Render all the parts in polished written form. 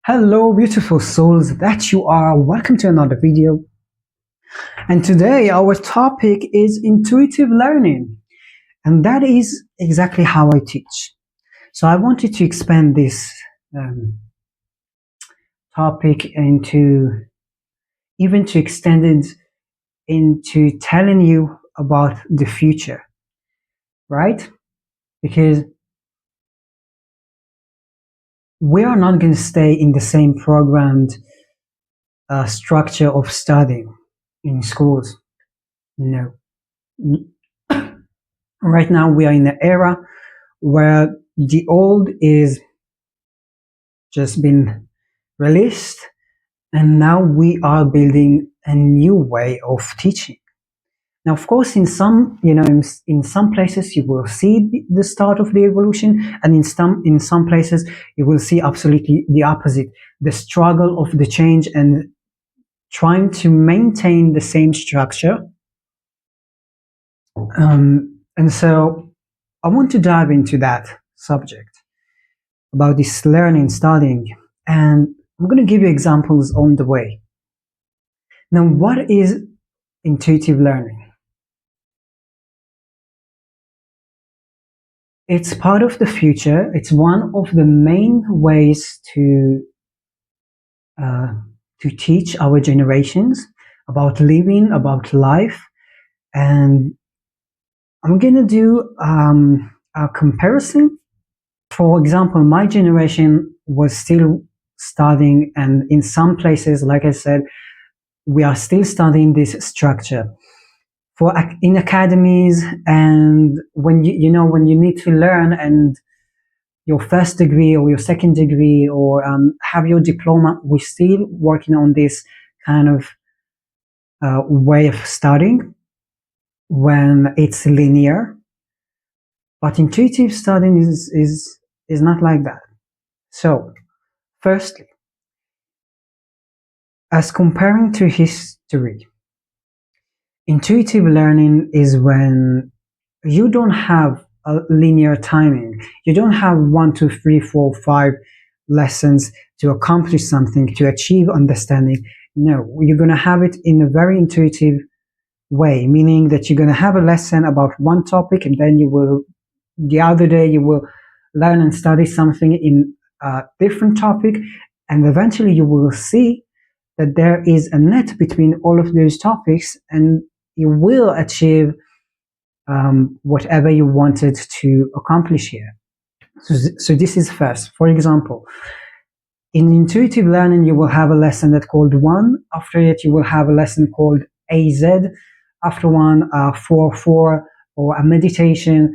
Hello, beautiful souls that you are. Welcome to another video. And today our topic is intuitive learning. And that is exactly how I teach. So I wanted to expand this topic even to extend it into telling you about the future, right? Because we are not going to stay in the same programmed structure of studying in schools. No. Right now we are in an era where the old is just been released, and now we are building a new way of teaching. Now, of course, in some places you will see the start of the evolution, and in some places you will see absolutely the opposite, the struggle of the change and trying to maintain the same structure. And so I want to dive into that subject about this learning, studying, and I'm going to give you examples on the way. Now, what is intuitive learning? It's part of the future. It's one of the main ways to teach our generations about living, about life, and I'm going to do a comparison. For example, my generation was still studying, and in some places, like I said, we are still studying this structure for in academies, and when when you need to learn and your first degree or your second degree or have your diploma, we're still working on this kind of way of studying when it's linear. But intuitive studying is not like that. So, firstly, as comparing to history, intuitive learning is when you don't have a linear timing. You don't have 1, 2, 3, 4, 5 lessons to accomplish something, to achieve understanding. No, you're going to have it in a very intuitive way, meaning that you're going to have a lesson about one topic, and then the other day you will learn and study something in a different topic, and eventually you will see that there is a net between all of those topics, and you will achieve whatever you wanted to accomplish here. So this is first. For example, in intuitive learning, you will have a lesson that's called 1. After it, you will have a lesson called AZ. After 1, 4, 4, or a meditation,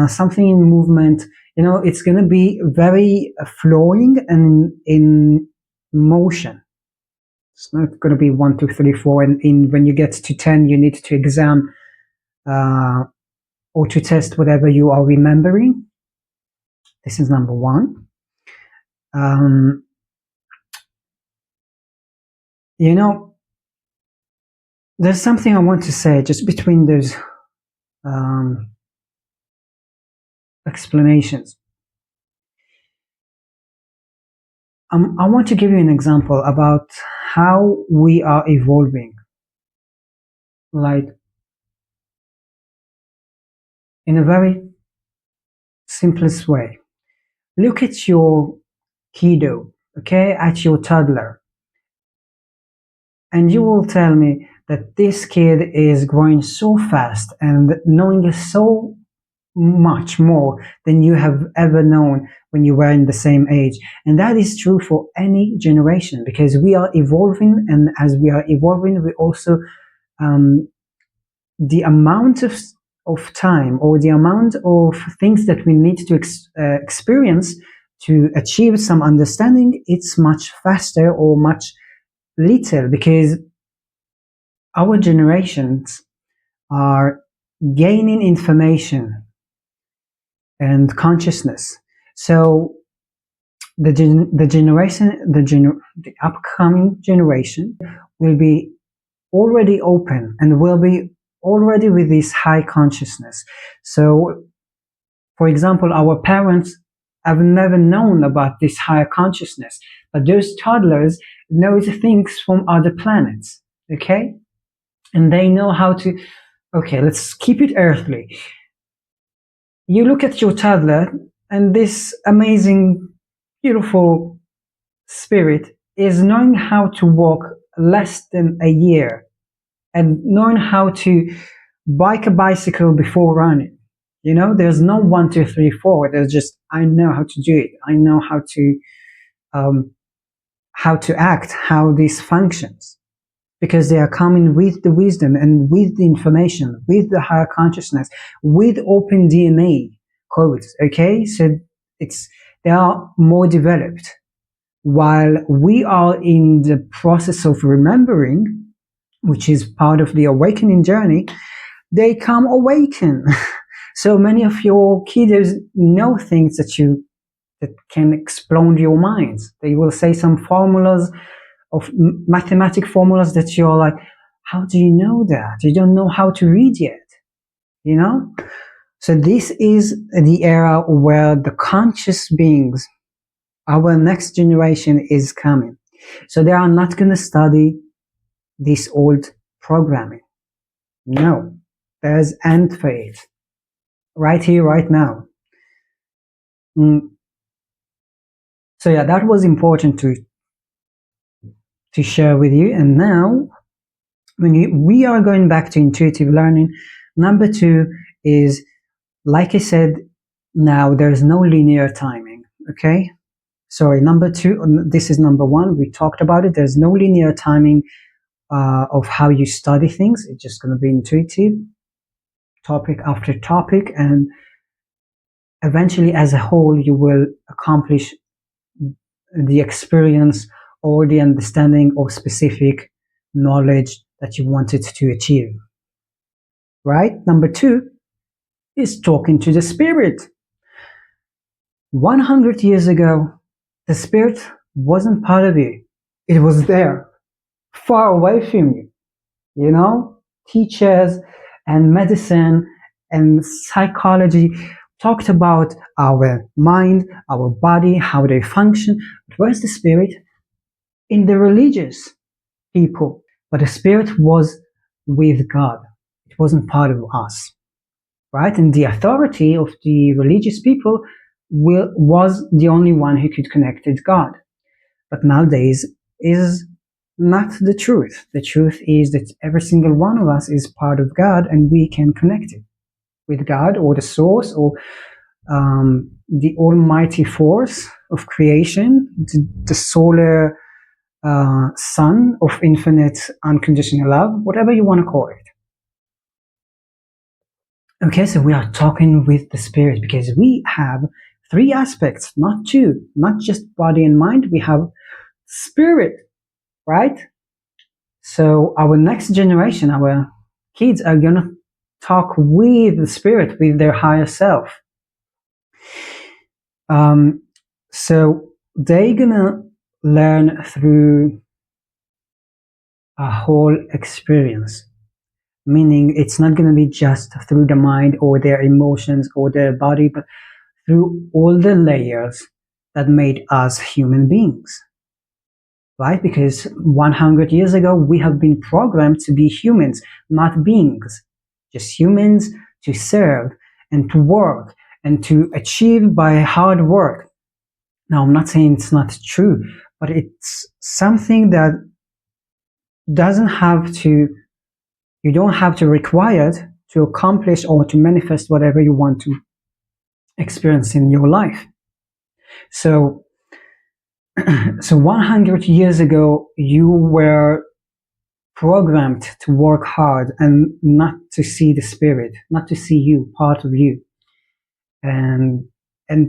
something in movement. It's going to be very flowing and in motion. It's not going to be 1, 2, 3, 4, and when you get to 10, you need to exam or to test whatever you are remembering. This is number 1. There's something I want to say just between those explanations. I want to give you an example about how we are evolving, like in a very simplest way. Look at your kiddo, okay, at your toddler, and you will tell me that this kid is growing so fast and knowing so much more than you have ever known when you were in the same age. And that is true for any generation, because we are evolving, and as we are evolving, we also the amount of time, or the amount of things that we need to experience to achieve some understanding, it's much faster or much little, because our generations are gaining information and consciousness. So the upcoming generation will be already open and will be already with this high consciousness. So, for example, our parents I've never known about this higher consciousness. But those toddlers know things from other planets, okay? And they know how to, okay, let's keep it earthly. You look at your toddler, and this amazing, beautiful spirit is knowing how to walk less than a year and knowing how to bike a bicycle before running. There's no 1, 2, 3, 4. There's just, I know how to do it. I know um, how to act, how this functions, because they are coming with the wisdom and with the information, with the higher consciousness, with open DNA codes. Okay, so they are more developed, while we are in the process of remembering, which is part of the awakening journey. They come awaken. So many of your kiddos know things that can explode your minds. They will say some formulas of mathematic formulas that you're like, how do you know that? You don't know how to read yet, So this is the era where the conscious beings, our next generation, is coming. So they are not going to study this old programming. No, there's end for it. Right here, right now. So yeah, that was important to share with you. And now, we are going back to intuitive learning. Number 2 is, like I said, now there's no linear timing. Okay, sorry, number 2. This is number 1. We talked about it. There's no linear timing of how you study things. It's just going to be intuitive, topic after topic, and eventually, as a whole, you will accomplish the experience or the understanding of specific knowledge that you wanted to achieve. Right? Number 2 is talking to the spirit. 100 years ago, the spirit wasn't part of you. It was there, far away from you. Teachers and medicine and psychology talked about our mind, our body, how they function. But where's the spirit? In the religious people. But the spirit was with God. It wasn't part of us. Right? And the authority of the religious people was the only one who could connect with God. But nowadays is not the truth. The truth is that every single one of us is part of God, and we can connect it with God or the source or the almighty force of creation, the solar sun of infinite unconditional love, whatever you want to call it. Okay, so we are talking with the spirit because we have 3 aspects, not 2, not just body and mind. We have spirit, right? So our next generation, our kids, are going to talk with the spirit, with their higher self. So they're going to learn through a whole experience, meaning it's not going to be just through the mind or their emotions or their body, but through all the layers that made us human beings. Right? Because 100 years ago, we have been programmed to be humans, not beings. Just humans to serve and to work and to achieve by hard work. Now, I'm not saying it's not true, but it's something that you don't have to require it to accomplish or to manifest whatever you want to experience in your life. So 100 years ago, you were programmed to work hard and not to see the spirit, not to see you, part of you, and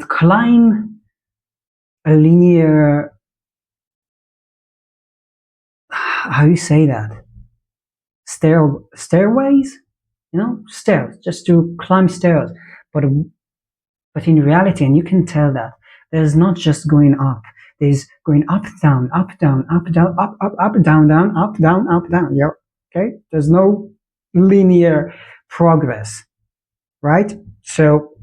climb a linear, how you say that, stairways, stairs, just to climb stairs. But in reality, and you can tell that there's not just going up. There's going up, down, up, down, up, down, up, down, down, up, down, up, down. Yeah, okay. There's no linear progress, right? So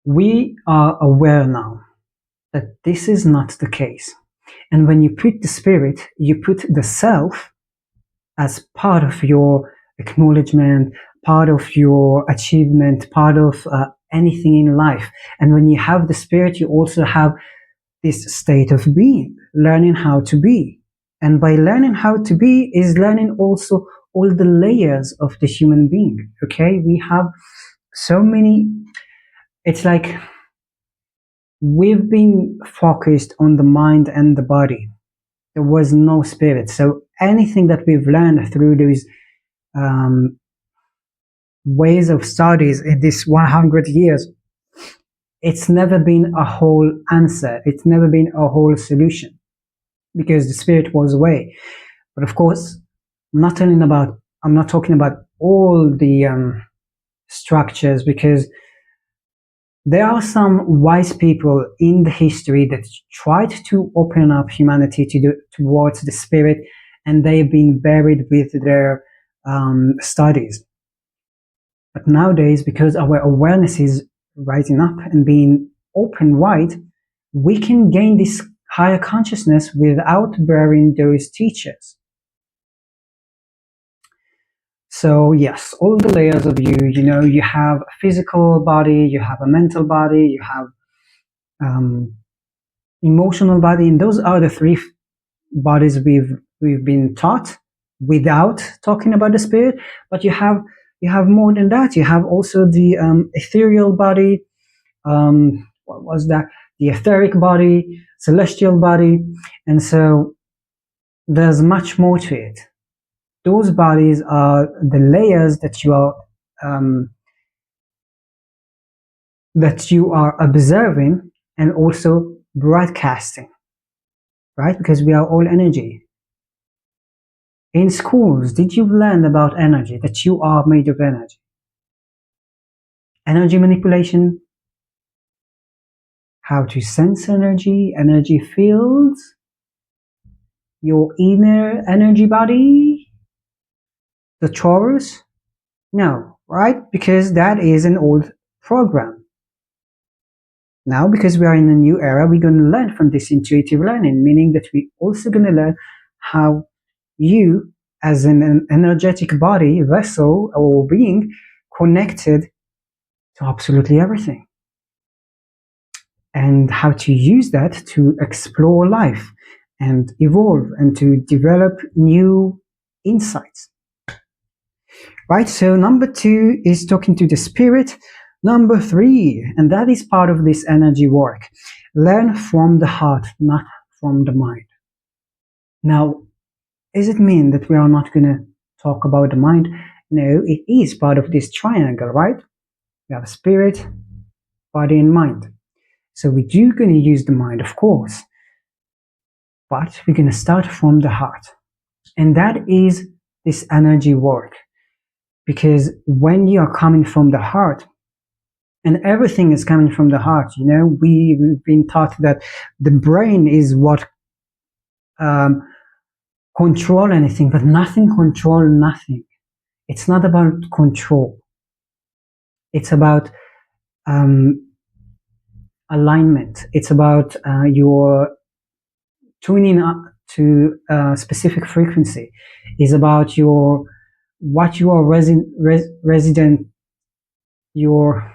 We are aware now that this is not the case. And when you put the spirit, you put the self as part of your acknowledgement, part of your achievement, part of anything in life. And when you have the spirit, you also have this state of being, learning how to be. And by learning how to be is learning also all the layers of the human being. Okay, we have so many, it's like we've been focused on the mind and the body. There was no spirit. So anything that we've learned through those um, ways of studies in this 100 years, it's never been a whole answer. It's never been a whole solution because the spirit was away. But of course, I'm not talking about all the structures, because there are some wise people in the history that tried to open up humanity towards the spirit, and they've been buried with their studies. But nowadays, because our awareness is rising up and being open wide, we can gain this higher consciousness without burying those teachers. So yes, all the layers of you, you have a physical body, you have a mental body, you have emotional body, and those are the three bodies we've been taught without talking about the spirit. But you have more than that. You have also the ethereal body. What was that? The etheric body, celestial body, and so there's much more to it. Those bodies are the layers that you are observing and also broadcasting, right? Because we are all energy. In schools, did you learn about energy, that you are made of energy? Energy manipulation, how to sense energy fields, your inner energy body, the chores? No, right? Because that is an old program. Now, because we are in a new era, we're going to learn from this intuitive learning, meaning that we're also going to learn how you, as an energetic body, vessel, or being, connected to absolutely everything, and how to use that to explore life and evolve and to develop new insights. Right? So number 2 is talking to the spirit. Number 3, and that is part of this energy work, learn from the heart, not from the mind. Now, does it mean that we are not going to talk about the mind? No, it is part of this triangle, right? We have spirit, body, and mind. So we do going to use the mind, of course, but we're going to start from the heart. And that is this energy work. Because when you are coming from the heart, and everything is coming from the heart, we've been taught that the brain is what control anything, but nothing control nothing. It's not about control. It's about alignment. It's about your tuning up to a specific frequency. It's about what you are resident, your,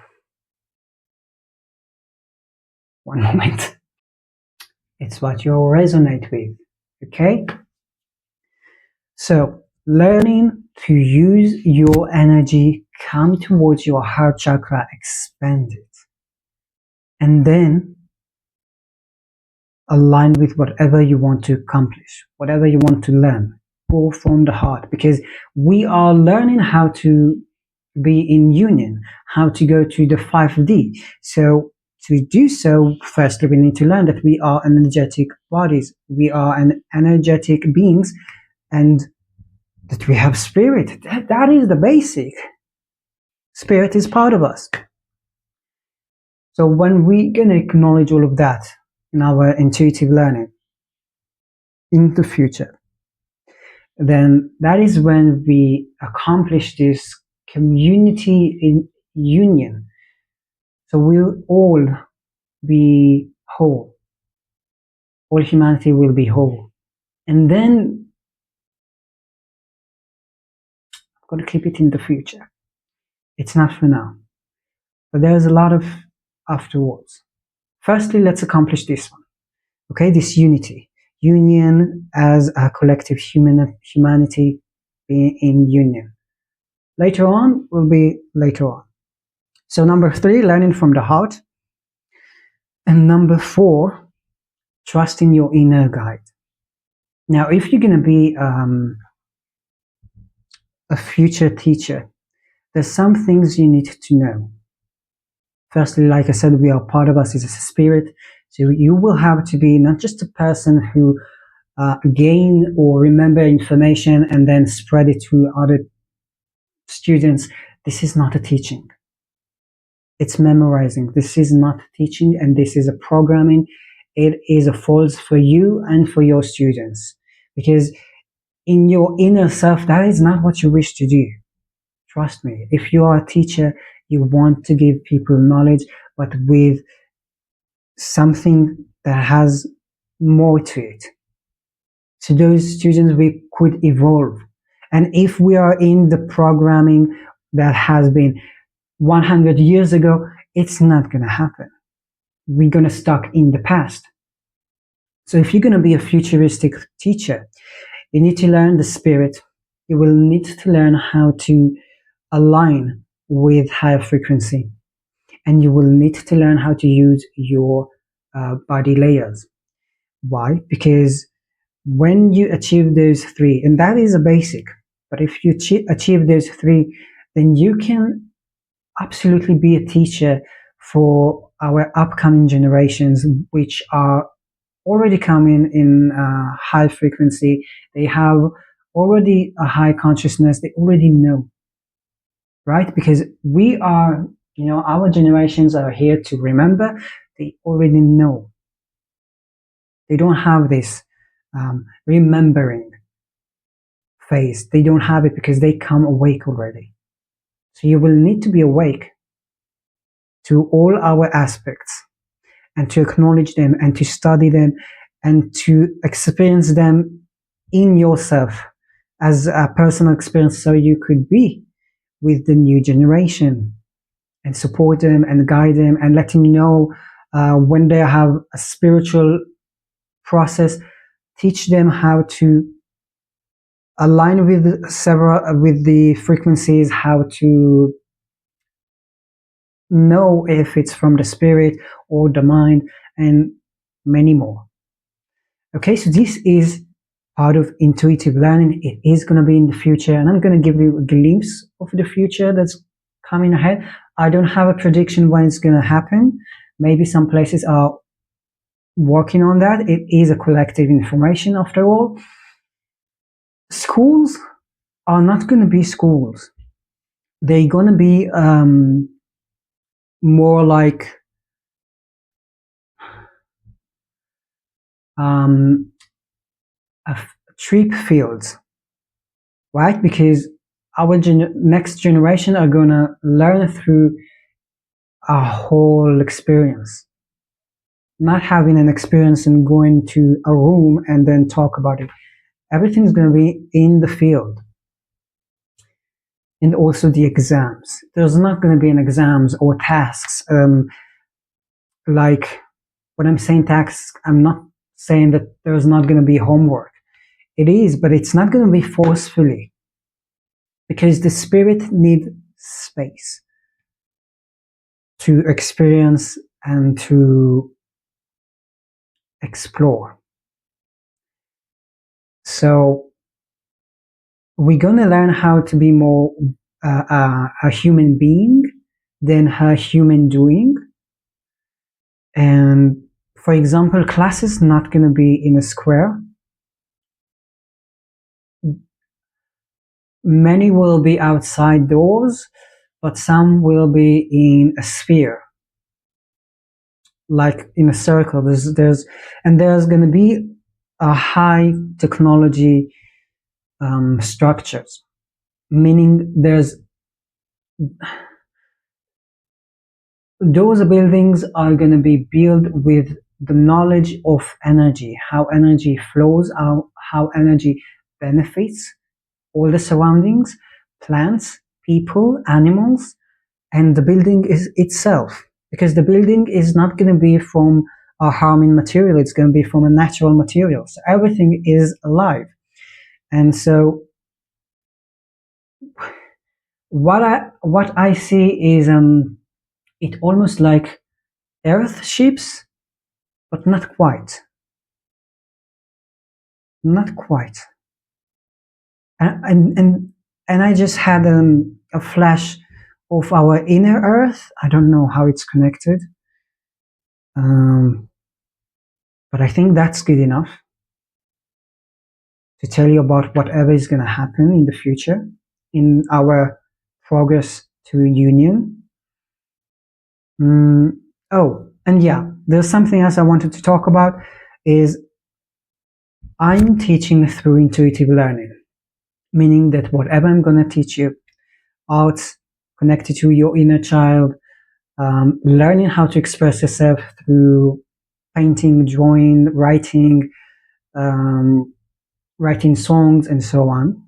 one moment. It's what you resonate with. Okay? So, learning to use your energy, come towards your heart chakra, expand it. And then align with whatever you want to accomplish, whatever you want to learn. Go from the heart, because we are learning how to be in union, how to go to the 5D. So to do so, firstly, we need to learn that we are energetic bodies, we are an energetic beings, and that we have spirit. That is the basic. Spirit is part of us. So when we can acknowledge all of that in our intuitive learning in the future, then that is when we accomplish this community in union, So we'll all be whole. All humanity will be whole. And then I've got to keep it in the future. It's not for now. But there's a lot of afterwards. Firstly, let's accomplish this one. Okay, this unity. Union as a collective humanity in union. Later on will be later on. So number 3, learning from the heart. And number 4, trusting your inner guide. Now, if you're going to be a future teacher, there's some things you need to know. Firstly, like I said, we are part of us is a spirit. So you will have to be not just a person who gain or remember information and then spread it to other students. This is not a teaching. It's memorizing. This is not teaching, and this is a programming. It is a fault for you and for your students, because in your inner self, that is not what you wish to do. Trust me. If you are a teacher, you want to give people knowledge, but with something that has more to it. So those students, we could evolve. And if we are in the programming that has been 100 years ago, it's not going to happen. We're going to stuck in the past. So if you're going to be a futuristic teacher, you need to learn the spirit. You will need to learn how to align with higher frequency. And you will need to learn how to use your body layers. Why? Because when you achieve those 3, and that is a basic, but if you achieve those 3, then you can absolutely be a teacher for our upcoming generations, which are already coming in high frequency. They have already a high consciousness. They already know, right? Because we are, our generations are here to remember. They already know. They don't have this remembering phase. They don't have it because they come awake already. So you will need to be awake to all our aspects and to acknowledge them and to study them and to experience them in yourself as a personal experience, so you could be with the new generation and support them and guide them and let them know when they have a spiritual process, teach them how to align with the frequencies, how to know if it's from the spirit or the mind, and many more. Okay, so this is part of intuitive learning. It is going to be in the future, and I'm going to give you a glimpse of the future that's coming ahead. I don't have a prediction when it's going to happen. Maybe some places are working on that. It is a collective information after all. Schools are not going to be schools. They're going to be more like trip fields, right? Because our next generation are going to learn through a whole experience, not having an experience and going to a room and then talk about it. Everything's going to be in the field. And also the exams. There's not going to be an exams or tasks. Like when I'm saying tasks, I'm not saying that there's not going to be homework. It is, but it's not going to be forcefully, because the spirit needs space to experience and to explore. So we're going to learn how to be more a human being than a human doing. And for example, class is not going to be in a square. Many will be outside doors, but some will be in a sphere, like in a circle. There's going to be a high technology structures, meaning those buildings are going to be built with the knowledge of energy, how energy flows, how energy benefits all the surroundings, plants, people, animals, and the building is itself. Because the building is not going to be from a harming material, it's going to be from a natural material. So everything is alive. And so what I see is it almost like earth ships, but not quite. Not quite. And I just had a flash of our inner earth. I don't know how it's connected, um, but I think that's good enough to tell you about whatever is going to happen in the future in our progress to union. Oh, and yeah, there's something else I wanted to talk about is I'm teaching through intuitive learning, meaning that whatever I'm going to teach you, arts connected to your inner child, learning how to express yourself through painting, drawing, um, writing songs, and so on.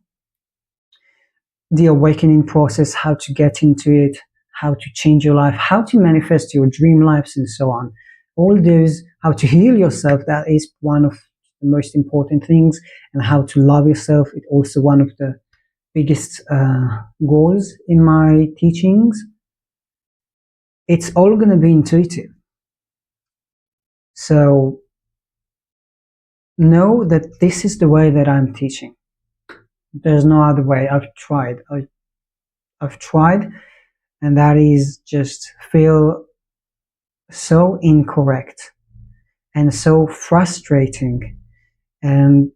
The awakening process, how to get into it, how to change your life, how to manifest your dream lives, and so on. All those, how to heal yourself, that is one of the most important things, and how to love yourself is also one of the biggest goals in my teachings. It's all going to be intuitive. So know that this is the way that I'm teaching. There's no other way. I've tried. I've tried, and that is just feel so incorrect and so frustrating. And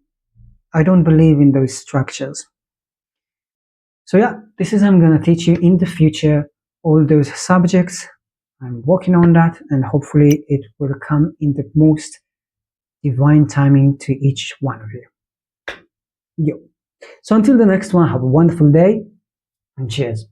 I don't believe in those structures. So yeah, this is I'm going to teach you in the future all those subjects. I'm working on that, and hopefully it will come in the most divine timing to each one of you. Yo. So until the next one, have a wonderful day and cheers.